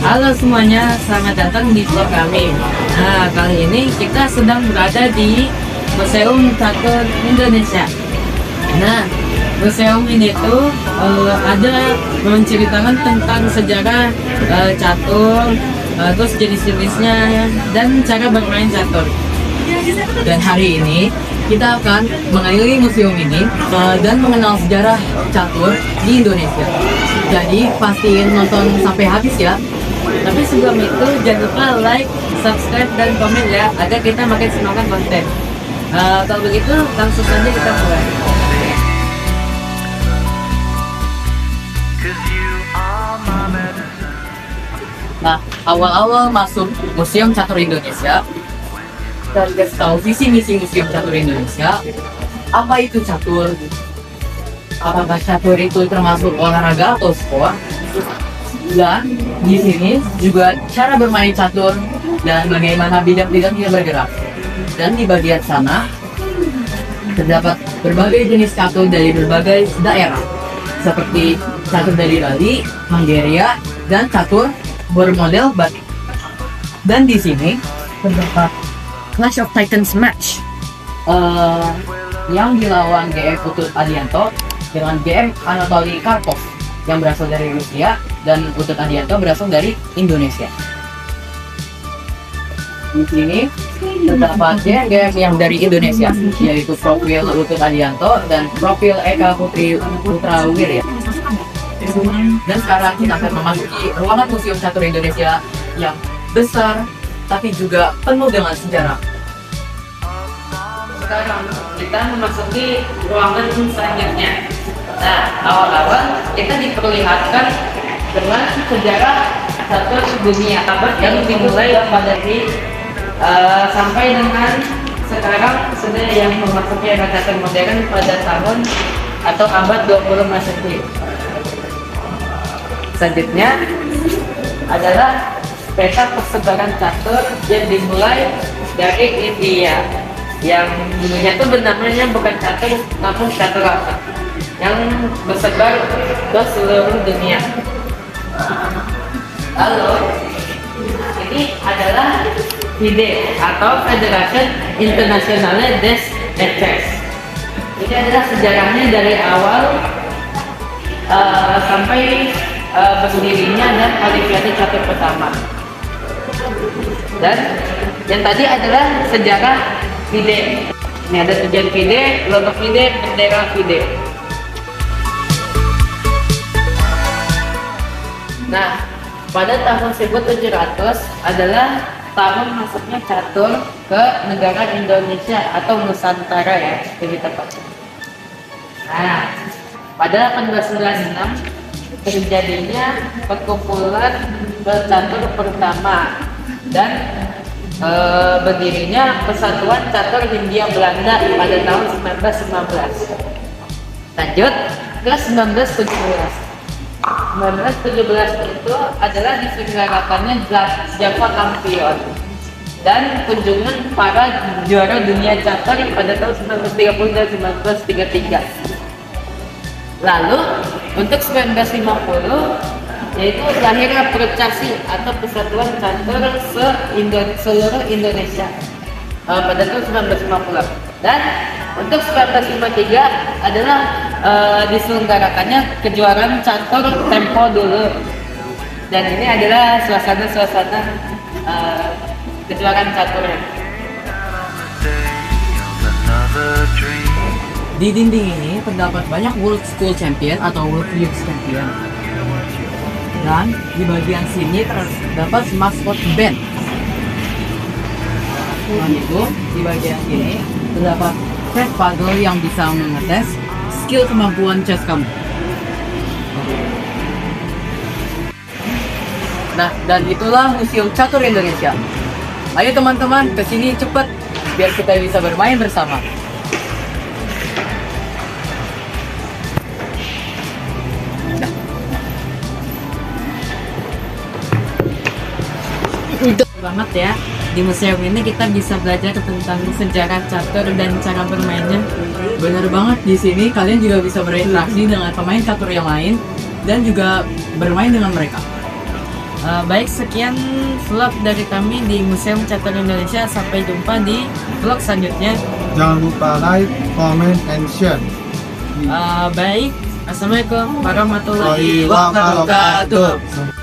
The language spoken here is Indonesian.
Halo semuanya, selamat datang di vlog kami. Nah, kali ini kita sedang berada di Museum Catur Indonesia. Nah, museum ini tuh ada menceritakan tentang sejarah catur, terus jenis-jenisnya dan cara bermain catur. Dan hari ini kita akan mengelilingi museum ini dan mengenal sejarah catur di Indonesia. Jadi pastiin nonton sampai habis ya. Tapi sebelum itu jangan lupa like, subscribe, dan komen ya agar kita makin semangat konten. Kalau begitu langsung saja kita mulai. Nah, awal-awal masuk Museum Catur Indonesia, kita kasih tahu visi misi Museum Catur Indonesia. Apa itu catur? Apakah catur itu termasuk olahraga atau sport? Dan di sini juga cara bermain catur dan bagaimana bidang-bidangnya bergerak. Dan di bagian sana terdapat berbagai jenis catur dari berbagai daerah, seperti catur dari Bali, Manggaria, dan catur bermodel batik. Dan di sini terdapat Clash of Titans match yang dilawan GF Utut Adianto dengan GF Anatoly Karpov yang berasal dari Rusia dan Utut Adianto berasal dari Indonesia. Di sini terdapat GF yang dari Indonesia, yaitu profil Utut Adianto dan profil Eka Putri Putrawir ya. Dan sekarang kita akan memasuki ruangan Museum Catur Indonesia yang besar tapi juga penuh dengan sejarah. Sekarang kita memasuki ruangan selanjutnya. Nah, awal-awal kita diperlihatkan dengan sejarah catur dunia yang dimulai pada sampai dengan sekarang sudah yang memasuki era catur modern pada tahun atau abad 20 Masehi. Selanjutnya adalah peta persebaran catur yang dimulai dari India, yang dulunya itu benamanya bukan catur namun caturata, yang bersebar ke seluruh dunia. Lalu ini adalah FIDE atau Federation Internationale des Échecs. Ini adalah sejarahnya dari awal sampai berdirinya dan Olimpiade catur pertama. Dan yang tadi adalah sejarah FIDE. Ini ada tujuan FIDE, logo FIDE, bendera FIDE. Nah, pada tahun 1700 adalah tahun masuknya catur ke negara Indonesia atau Nusantara ya, lebih tepatnya. Nah, pada 1896 terjadinya perkumpulan catur pertama dan berdirinya Persatuan Catur Hindia Belanda pada tahun 1915. Lanjut ke 1917. 1917 itu adalah diselenggarakannya Java Champion dan kunjungan para juara dunia catur pada tahun 1930 dan 1933. Lalu untuk 1950 yaitu lahirnya Percasi atau Persatuan Catur seluruh Indonesia pada tahun 1950. Dan untuk 1953 adalah diselenggarakannya kejuaraan catur tempo dulu. Dan ini adalah suasana kejuaraan caturnya. Di dinding ini terdapat banyak World School Champion atau World Youth Champion. Dan di bagian sini terdapat mascot band. Dan itu di bagian sini terdapat chess puzzle yang bisa mengetes skill kemampuan chess kamu. Nah, dan itulah Museum Catur Indonesia. Ayo teman-teman, kesini cepet biar kita bisa bermain bersama. Banget ya, di museum ini kita bisa belajar tentang sejarah catur dan cara bermainnya. Bener banget, di sini kalian juga bisa berinteraksi dengan pemain catur yang lain dan juga bermain dengan mereka. Baik, sekian vlog dari kami di Museum Catur Indonesia. Sampai jumpa di vlog selanjutnya. Jangan lupa like, comment, and share. Baik, assalamualaikum warahmatullahi wabarakatuh.